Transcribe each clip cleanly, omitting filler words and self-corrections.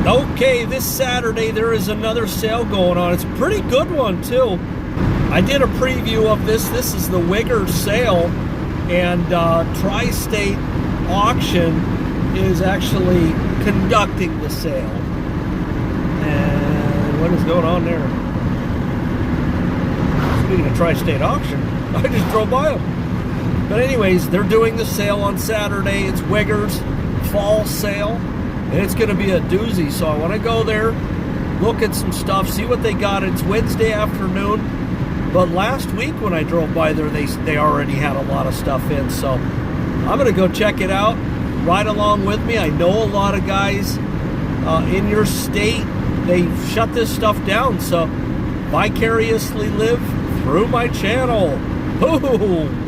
Okay, this Saturday there is another sale going on. It's a pretty good one too. I did a preview of this. This is the Wigger sale, and Tri-State Auction is actually conducting the sale. And what is going on there? Speaking of Tri-State Auction, I just drove by them. But anyways, they're doing the sale on Saturday. It's Wigger's fall sale. And it's going to be a doozy, so I want to go there, look at some stuff, see what they got. It's Wednesday afternoon, but last week when I drove by there, they already had a lot of stuff in, so I'm going to go check it out. Ride along with me. I know a lot of guys in your state, they shut this stuff down, so vicariously live through my channel. Boom!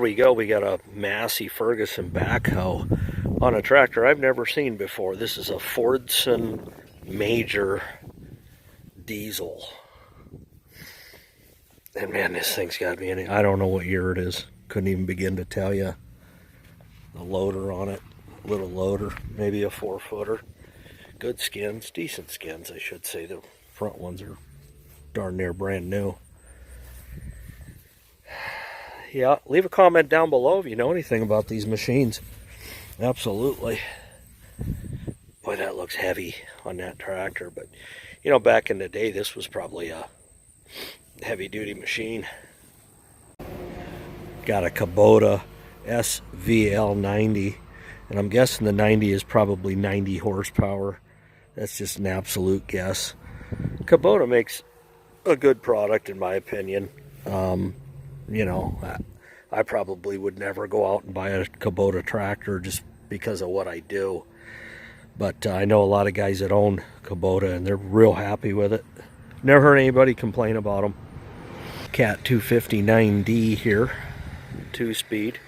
Here we go. We got a Massey Ferguson backhoe on a tractor I've never seen before. This is a Fordson Major diesel. And man, this thing's got to be I don't know what year it is. Couldn't even begin to tell you. The loader on it, little loader, maybe a 4-footer. Good skins, decent skins, I should say. The front ones are darn near brand new. Yeah, leave a comment down below if you know anything about these machines. Absolutely. Boy, that looks heavy on that tractor. But, you know, back in the day, this was probably a heavy-duty machine. Got a Kubota SVL 90. And I'm guessing the 90 is probably 90 horsepower. That's just an absolute guess. Kubota makes a good product, in my opinion. You know, I probably would never go out and buy a Kubota tractor just because of what I do. But I know a lot of guys that own Kubota and they're real happy with it. Never heard anybody complain about them. Cat 259D here, 2-speed.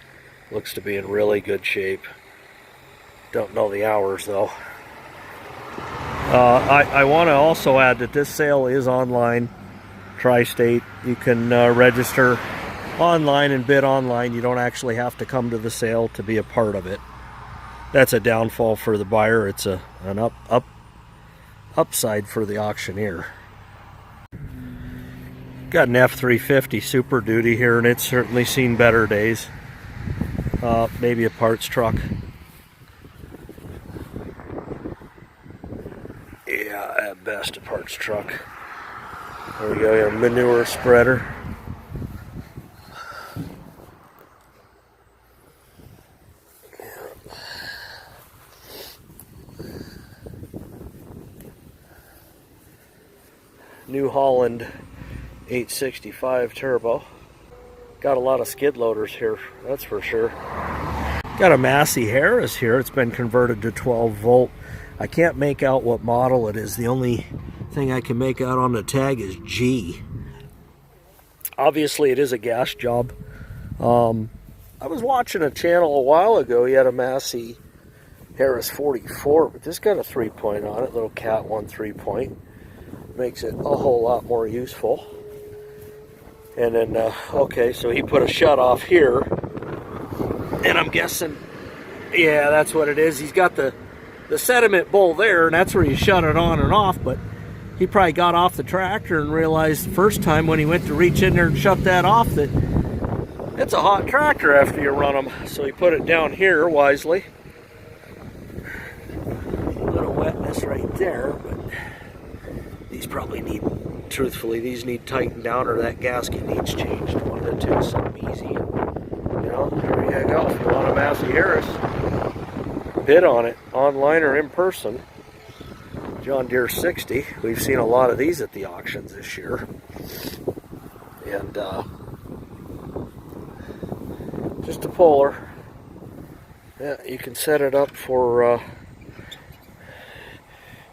Looks to be in really good shape. Don't know the hours though. I want to also add that this sale is online. Tri-State. You can register online and bid online. You don't actually have to come to the sale to be a part of it. That's a downfall for the buyer. It's an upside for the auctioneer. Got an F350 Super Duty here, and it's certainly seen better days. Maybe a parts truck. Yeah, at best a parts truck. There we go, your manure spreader. New Holland 865 turbo. Got a lot of skid loaders here, that's for sure. Got a Massey Harris here. It's been converted to 12 volt. I can't make out what model it is. The only thing I can make out on the tag is G. Obviously it is a gas job. I was watching a channel a while ago. He had a Massey Harris 44, but this got a 3-point on it, little Cat 1 3-point. Makes it a whole lot more useful. And then, okay, so he put a shut off here. And I'm guessing, yeah, that's what it is. He's got the sediment bowl there, and that's where you shut it on and off. But he probably got off the tractor and realized the first time when he went to reach in there and shut that off that it's a hot tractor after you run them. So he put it down here wisely. A little wetness right there, but these probably need, truthfully, these need tightened down or that gasket needs changed. One of the two, something easy. You know, there you go. If you want a Massey Harris, bid on it, online or in person. John Deere 60. We've seen a lot of these at the auctions this year. And just a puller. Yeah, you can set it up for,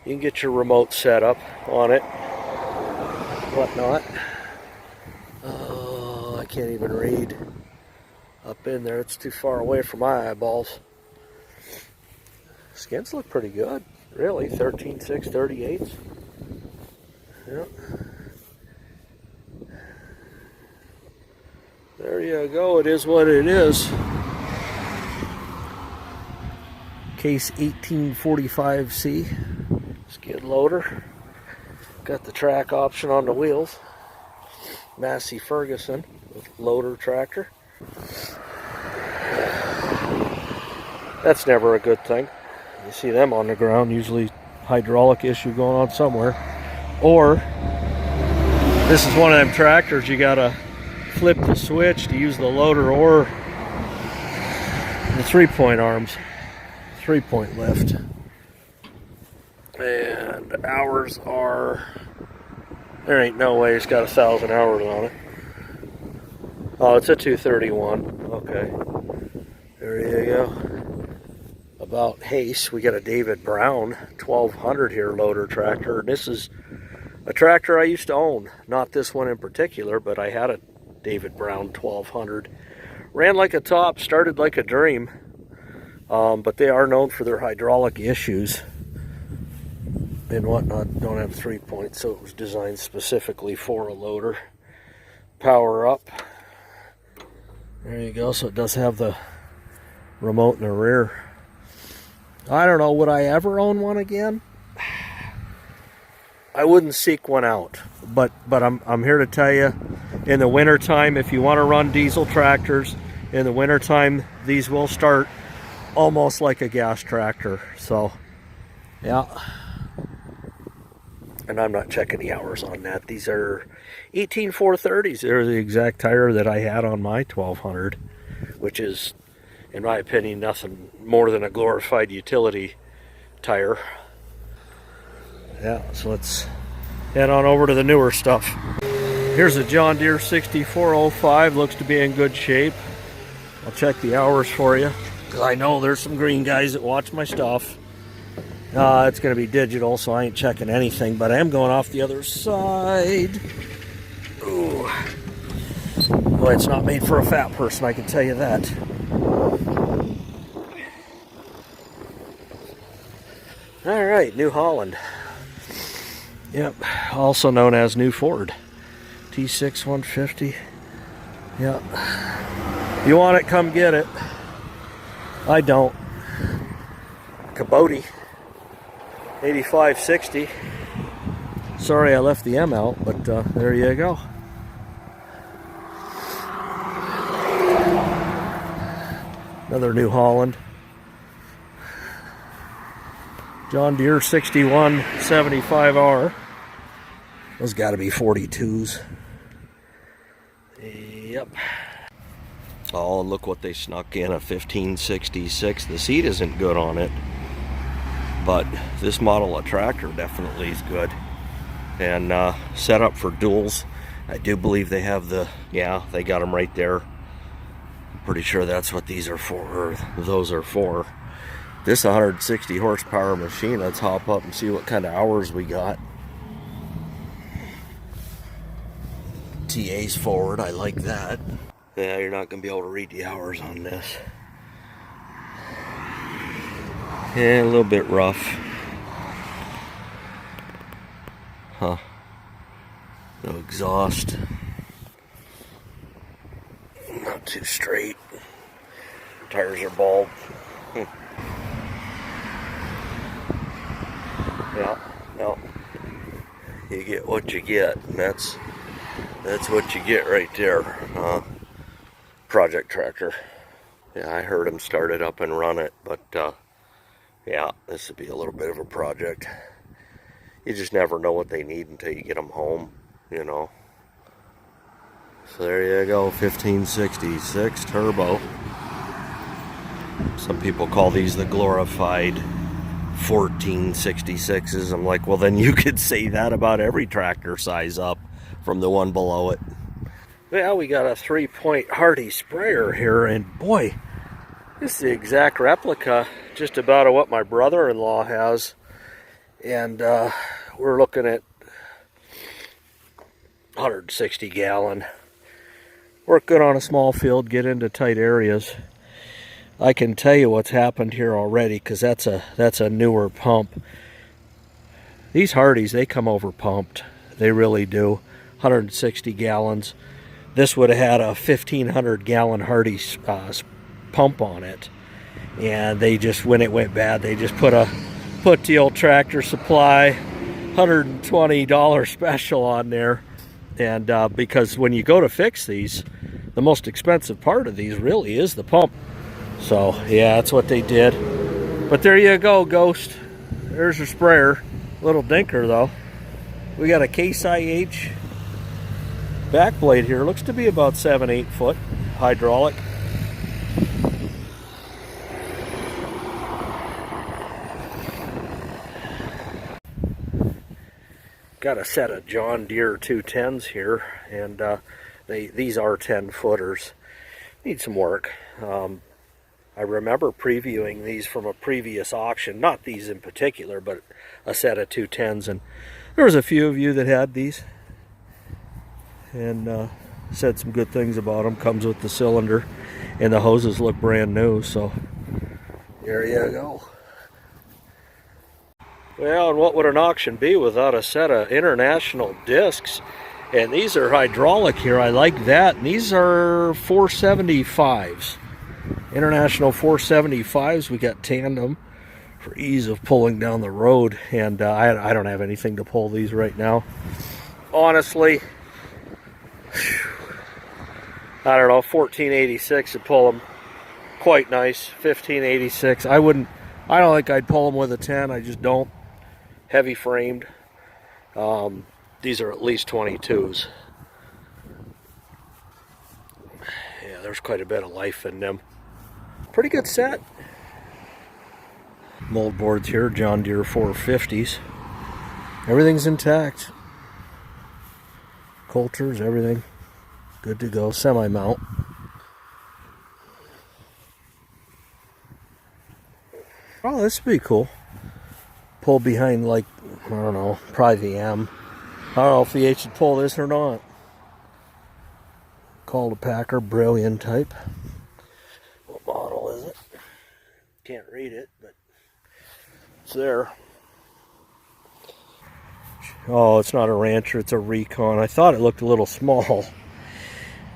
you can get your remote set up on it, whatnot. Oh, I can't even read up in there. It's too far away from my eyeballs. Skins look pretty good, really. 13.6 38. Yep. There you go, it is what it is. Case 1845C skid loader. Got the track option on the wheels. Massey Ferguson with loader tractor. That's never a good thing. You see them on the ground, usually hydraulic issue going on somewhere. Or this is one of them tractors you gotta flip the switch to use the loader or the 3-point arms, 3-point lift. And hours are, there ain't no way it's got 1,000 hours on it. Oh, it's a 231. Okay, there you go. About Hayes, we got a David Brown 1200 here loader tractor. And this is a tractor I used to own, not this one in particular, but I had a David Brown 1200. Ran like a top, started like a dream, but they are known for their hydraulic issues and whatnot. Don't have 3-points, so it was designed specifically for a loader. Power up. There you go. So it does have the remote in the rear. I don't know, would I ever own one again? I wouldn't seek one out, but I'm here to tell you, in the wintertime, if you want to run diesel tractors, in the wintertime, these will start almost like a gas tractor. So, yeah. And I'm not checking the hours on that. These are 18430s. They're the exact tire that I had on my 1200, which is, in my opinion, nothing more than a glorified utility tire. Yeah, so let's head on over to the newer stuff. Here's a John Deere 6405. Looks to be in good shape. I'll check the hours for you, because I know there's some green guys that watch my stuff. It's going to be digital, so I ain't checking anything, but I am going off the other side. Ooh. Boy, it's not made for a fat person, I can tell you that. All right, New Holland. Yep, also known as New Ford. T6 150. Yep. You want it, come get it. I don't. Kubota 8560. Sorry I left the M out, but there you go. Another New Holland. John Deere 6175R. Those got to be 42s. Yep. Oh, look what they snuck in, a 1566. The seat isn't good on it, but this model of tractor definitely is good. And set up for duals. I do believe they have the, yeah, they got them right there. I'm pretty sure that's what these are for, or those are for. This 160 horsepower machine, let's hop up and see what kind of hours we got. TA's forward, I like that. Yeah, you're not going to be able to read the hours on this. Yeah, a little bit rough. Huh. No exhaust. Not too straight. Tires are bald. Yeah, no. You get what you get, and that's what you get right there. Project tractor. Yeah, I heard him start it up and run it, but yeah, this would be a little bit of a project. You just never know what they need until you get them home, you know. So there you go, 1566 turbo. Some people call these the glorified 1466s. I'm like, well, then you could say that about every tractor size up from the one below it. Well, we got a 3-point Hardy sprayer here, and boy, this is the exact replica just about of what my brother-in-law has. And we're looking at 160 gallon. Work good on a small field, get into tight areas. I can tell you what's happened here already, because that's a newer pump. These Hardys, they come over pumped. They really do. 160 gallons. this would have had a 1,500 gallon Hardy pump on it, and they just, when it went bad, they just put the old Tractor Supply $120 special on there. And because when you go to fix these, the most expensive part of these really is the pump. So yeah, that's what they did. But there you go, Ghost. There's your sprayer. Little dinker though. We got a Case IH back blade here. Looks to be about 7-8 foot hydraulic. Got a set of John Deere 210s here, and these are 10 footers. Need some work. I remember previewing these from a previous auction, not these in particular, but a set of 210s, and there was a few of you that had these and said some good things about them. Comes with the cylinder, and the hoses look brand new, so there you go. Well, and what would an auction be without a set of international discs? And these are hydraulic here. I like that. And these are 475s. International 475s. We got tandem for ease of pulling down the road. And I don't have anything to pull these right now. Honestly, I don't know, 1486 would pull them quite nice. 1586. I don't think I'd pull them with a 10. I just don't. Heavy framed. These are at least 22s. Yeah, there's quite a bit of life in them. Pretty good set. Mold boards here, John Deere 450s. Everything's intact. Coulters, everything good to go. Semi-mount. Oh, this would be cool. Pull behind, like, I don't know, probably the M. I don't know if the H should pull this or not. Called a Packer, Brilliant type. What model is it? Can't read it, but it's there. Oh, it's not a Rancher, it's a Recon. I thought it looked a little small.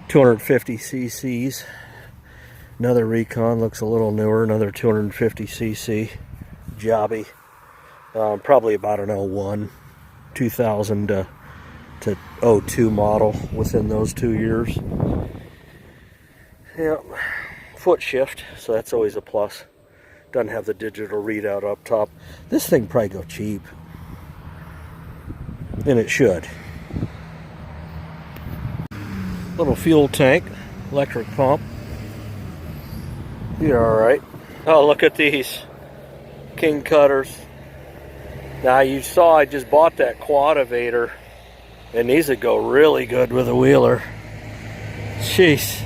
250 cc's. Another Recon, looks a little newer, another 250 cc. Jobby. Probably about an 01, 2000 to 02 model within those 2 years. Yep, foot shift, so that's always a plus. Doesn't have the digital readout up top. This thing probably go cheap, and it should. Little fuel tank, electric pump. You're all right. Oh, look at these king cutters. Now you saw I just bought that Quadivator, and these would go really good with a wheeler. Jeez,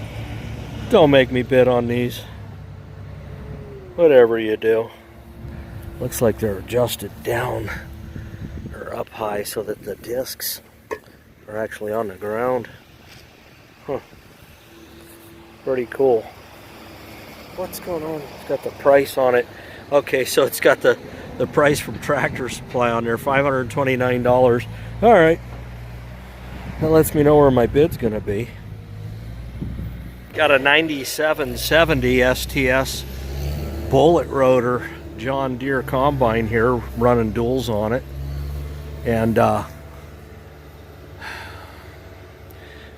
don't make me bid on these. Whatever you do. Looks like they're adjusted down or up high so that the discs are actually on the ground. Huh. Pretty cool. What's going on? It's got the price on it. Okay, so it's got the price from Tractor Supply on there, $529. All right, that lets me know where my bid's gonna be. Got a 9770 STS bullet rotor John Deere combine here, running duals on it, and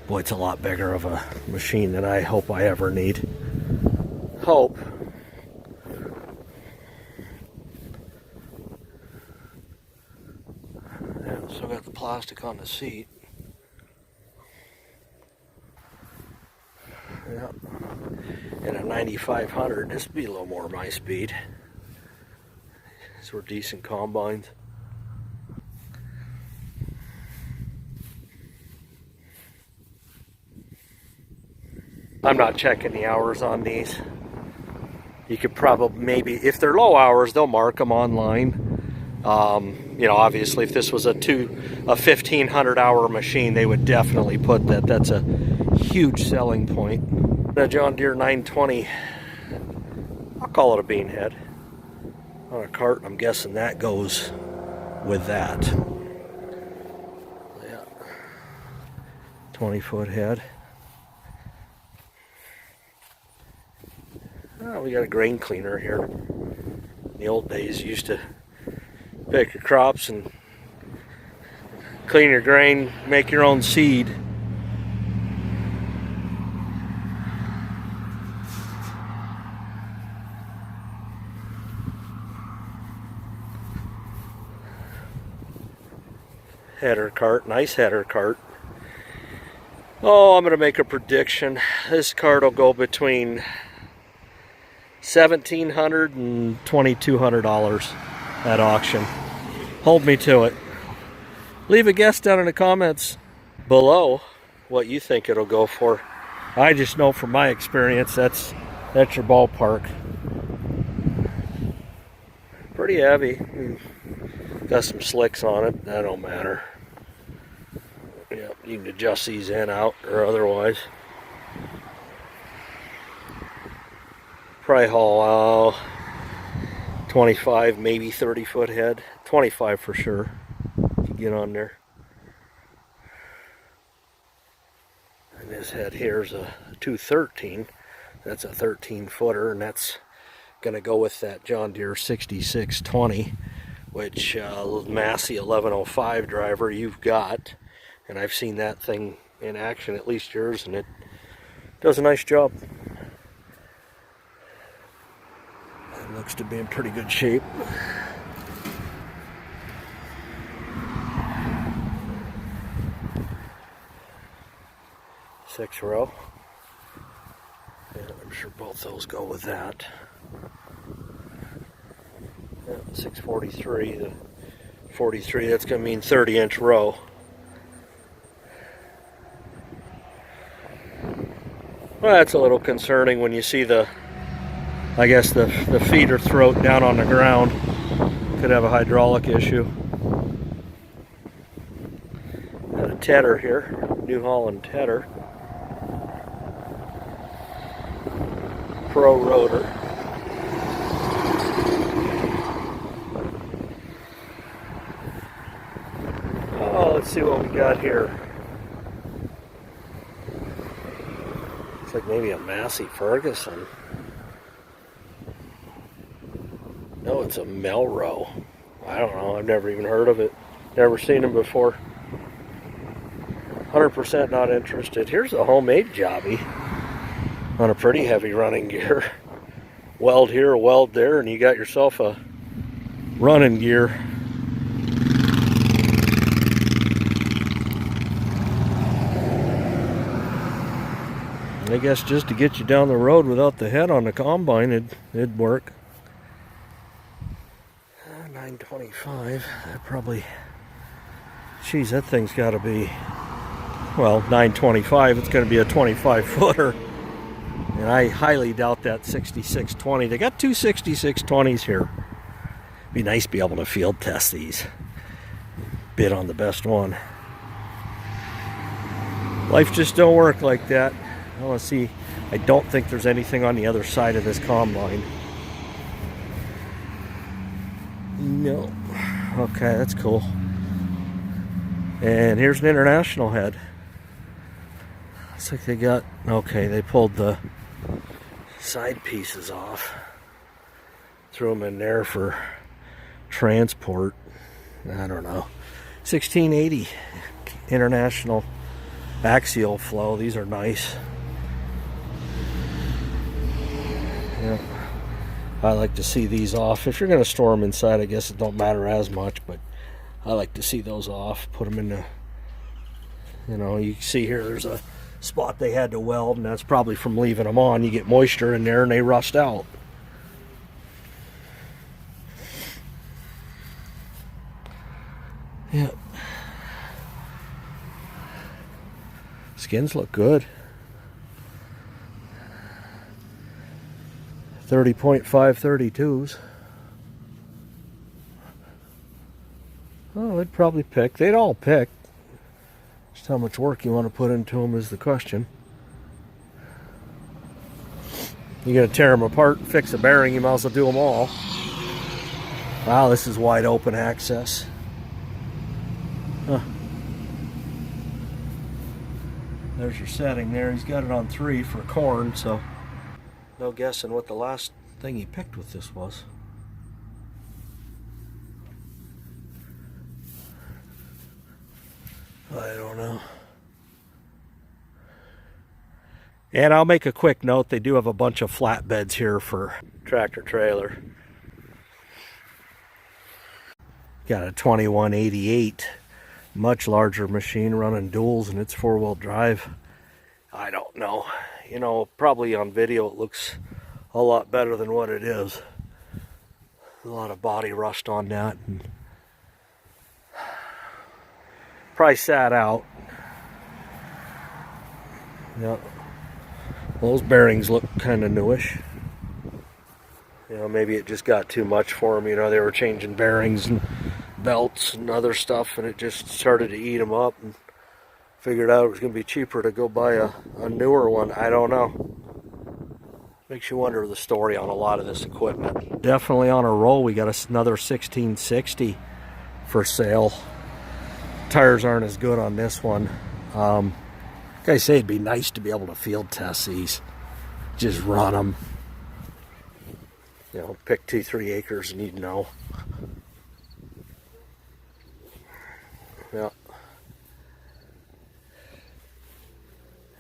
boy, it's a lot bigger of a machine than I hope I ever need. Hope. Still got the plastic on the seat. Yeah. And a 9500. This would be a little more my speed. These were decent combines. I'm not checking the hours on these. You could probably, maybe, if they're low hours, they'll mark them online. You know, obviously, if this was a 1,500 hour machine, they would definitely put that. That's a huge selling point. The John Deere 920, I'll call it a beanhead on a cart. I'm guessing that goes with that. Yeah, 20-foot head. Oh, we got a grain cleaner here. In the old days, you used to pick your crops and clean your grain, make your own seed. Header cart, nice header cart. Oh, I'm going to make a prediction. This cart will go between $1,700 and $2,200 at auction. Hold me to it. Leave a guess down in the comments below what you think it'll go for. I just know from my experience that's your ballpark. Pretty heavy. Got some slicks on it. That don't matter. Yeah, you can adjust these in, out, or otherwise. Probably haul 25, maybe 30 foot head. 25 for sure. If you get on there. And this head here is a 213. That's a 13 footer, and that's going to go with that John Deere 6620, which Massey 1105 driver you've got. And I've seen that thing in action, at least yours, and it does a nice job. It looks to be in pretty good shape. Six row. Yeah, I'm sure both those go with that. Yeah, 643, the 43, that's going to mean 30-inch row. Well, that's a little concerning when you see the feeder throat down on the ground. Could have a hydraulic issue. Got a tedder here, New Holland tedder. Pro rotor. Oh, let's see what we got here. Looks like maybe a Massey Ferguson. No, it's a Melrow. I don't know. I've never even heard of it. Never seen them before. 100% not interested. Here's a homemade jobby on a pretty heavy running gear. Weld here, weld there, and you got yourself a running gear. I guess just to get you down the road without the head on the combine, it'd work. 925. That probably. Geez, that thing's got to be. Well, 925. It's going to be a 25 footer, and I highly doubt that 6620. They got two 6620s here. Be nice to be able to field test these. Bid on the best one. Life just don't work like that. I want to see. I don't think there's anything on the other side of this combine. No. Okay, that's cool. And here's an international head. Looks like they got. Okay, they pulled the side pieces off. Threw them in there for transport. I don't know. 1680 international axial flow. These are nice. Yeah, I like to see these off. If you're going to store them inside, I guess it don't matter as much, but I like to see those off. Put them in the, you can see here there's a spot they had to weld, and that's probably from leaving them on. You get moisture in there and they rust out. Yeah. Skins look good. 30.5 32s. Oh, they'd probably pick. They'd all pick. Just how much work you want to put into them is the question. You're going to tear them apart, fix a bearing, you might as well do them all. Wow, this is wide open access. Huh. There's your setting there. He's got it on 3 for corn, so No guessing what the last thing he picked with this was. I don't know. And I'll make a quick note, they do have a bunch of flatbeds here for tractor trailer. Got a 2188, much larger machine running duals, and it's 4-wheel drive. I don't know. You know, probably on video it looks a lot better than what it is. A lot of body rust on that. And probably sat out. Yep. Those bearings look kind of newish. You know, maybe it just got too much for them. You know, they were changing bearings and belts and other stuff, and it just started to eat them up, and figured out it was going to be cheaper to go buy a newer one. I don't know. Makes you wonder the story on a lot of this equipment. Definitely on a roll. We got another 1660 for sale. Tires aren't as good on this one. Like I say, it'd be nice to be able to field test these. Just run them. You know, pick 2-3 acres and you'd know. Yeah.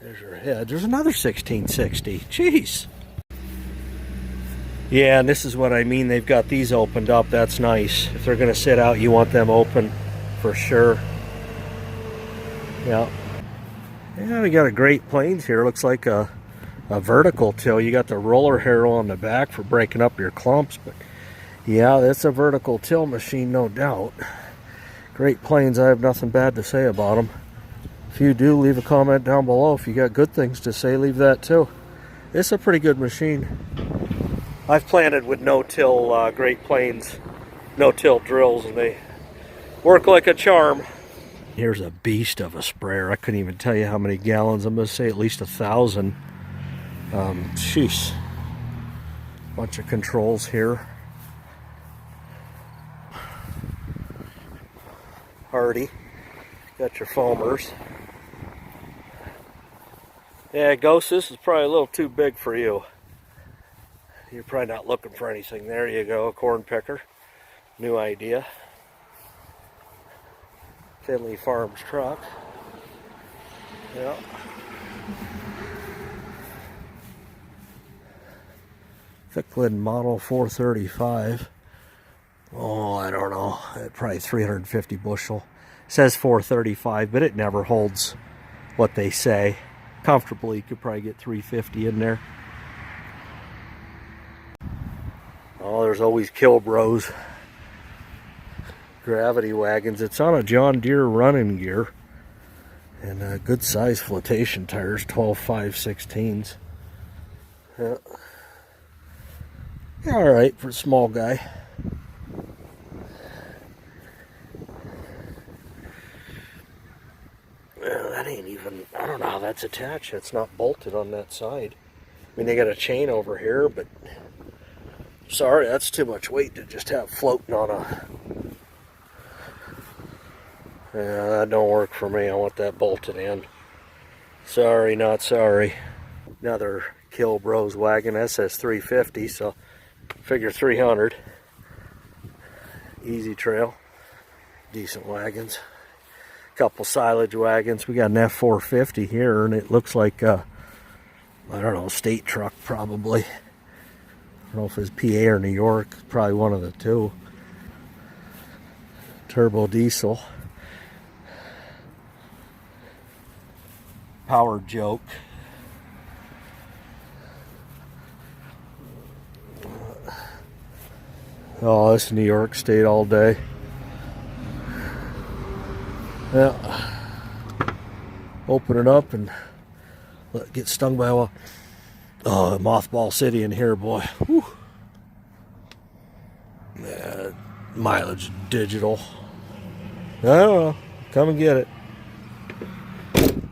There's her head. There's another 1660. Jeez. Yeah, and this is what I mean. They've got these opened up. That's nice. If they're going to sit out, you want them open for sure. Yeah. Yeah, we got a Great Plains here. Looks like a vertical till. You got the roller harrow on the back for breaking up your clumps. But yeah, that's a vertical till machine, no doubt. Great Plains, I have nothing bad to say about them. If you do, leave a comment down below. If you got good things to say, leave that too. It's a pretty good machine. I've planted with no-till Great Plains, no-till drills, and they work like a charm. Here's a beast of a sprayer. I couldn't even tell you how many gallons. I'm going to say at least 1,000. Sheesh. Bunch of controls here. Hardy. Got your foamers. Yeah, Ghost, this is probably a little too big for you. You're probably not looking for anything. There you go, a corn picker. New idea. Finley Farms truck. Yeah. Ficklin model 435. Oh, I don't know. Probably 350 bushel. It says 435, but it never holds what they say. Comfortably, you could probably get 350 in there. Oh, there's always Kilbros. Gravity wagons. It's on a John Deere running gear. And good size flotation tires, 12.5/16s. Yeah. Alright for a small guy. Well, that ain't even, I don't know how that's attached. It's not bolted on that side. I mean, they got a chain over here, but sorry, that's too much weight to just have floating on a... Yeah, that don't work for me. I want that bolted in. Sorry, not sorry. Another Kilbros wagon, SS350, so figure 300. Easy trail. Decent wagons. Couple silage wagons. We got an F450 here, and it looks like I don't know, state truck probably. I don't know if it's PA or New York. Probably one of the two. Turbo diesel. Power joke. Oh, this is New York State all day. Yeah. Open it up and get stung by a mothball city in here, boy. Whew. Mileage digital. I don't know. Come and get it.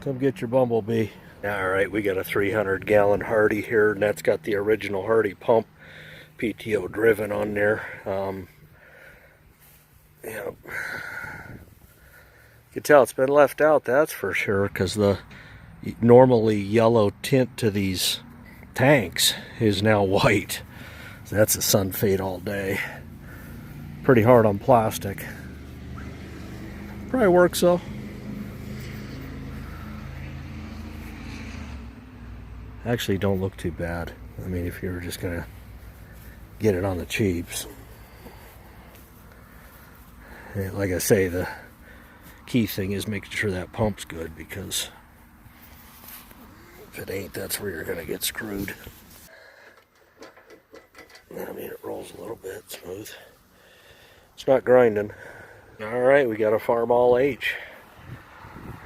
Come get your Bumblebee. Alright, we got a 300-gallon Hardy here, and that's got the original Hardy pump, PTO driven on there. Yeah. You can tell it's been left out, that's for sure, because the normally yellow tint to these tanks is now white. So that's a sun fade all day. Pretty hard on plastic. Probably works though. Actually don't look too bad. I mean, if you were just gonna get it on the cheaps. And like I say, the key thing is making sure that pump's good, because if it ain't, that's where you're gonna get screwed. I mean, it rolls a little bit smooth. It's not grinding. Alright, we got a Farmall H.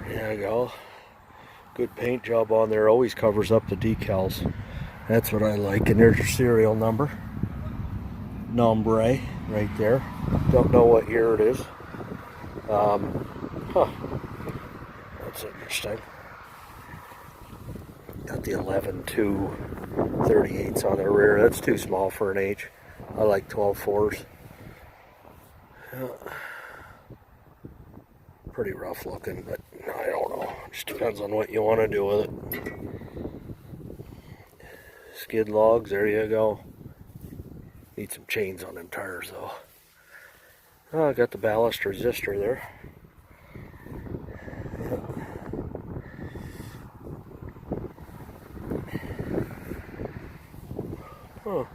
There you go. Good paint job on there. Always covers up the decals. That's what I like. And there's your serial number. Nombre right there. Don't know what year it is. That's interesting. Got the 11-2-38s on the rear. That's too small for an H. I like 12-4s. Pretty rough looking, but I don't know. Just depends on what you want to do with it. Skid logs, there you go. Need some chains on them tires though. Oh, I got the ballast resistor there. Huh.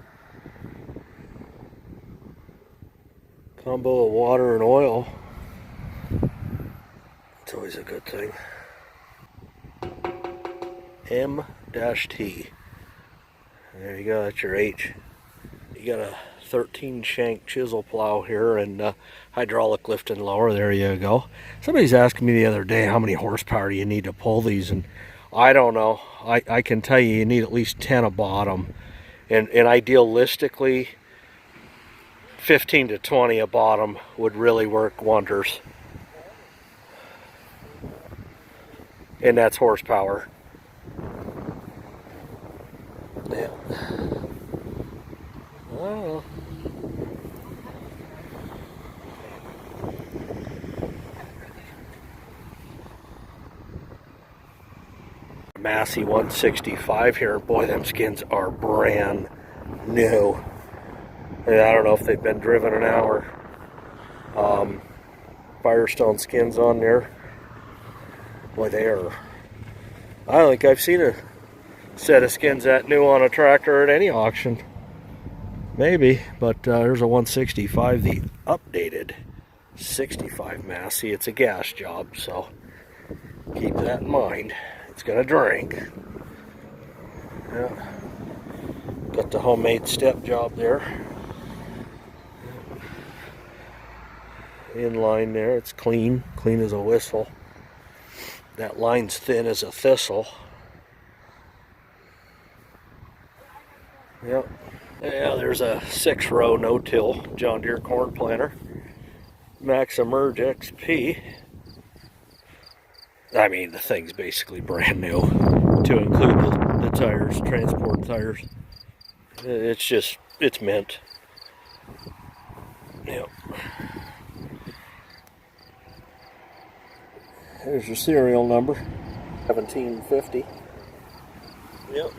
Combo of water and oil. It's always a good thing. M-T. There you go, that's your H. You got a 13 shank chisel plow here and hydraulic lift and lower. There you go. Somebody's asking me the other day, how many horsepower do you need to pull these? And I don't know. I can tell you need at least 10 a bottom. And idealistically, 15 to 20 a bottom would really work wonders. And that's horsepower. Yeah. Oh. Massey 165 here. Boy, them skins are brand new. And I don't know if they've been driven an hour. Firestone skins on there. Boy, they are. I don't think I've seen a set of skins that new on a tractor at any auction. Maybe, but there's a 165, the updated 65 Massey. It's a gas job, so keep that in mind. It's gonna drink. Yeah. Got the homemade step job there. In line there, it's clean as a whistle. That line's thin as a thistle. Yep. Yeah, there's a 6-row no-till John Deere corn planter. Max Emerge XP. I mean, the thing's basically brand new, to include the tires, transport tires. It's mint. Yep. There's your serial number, 1750. Yep.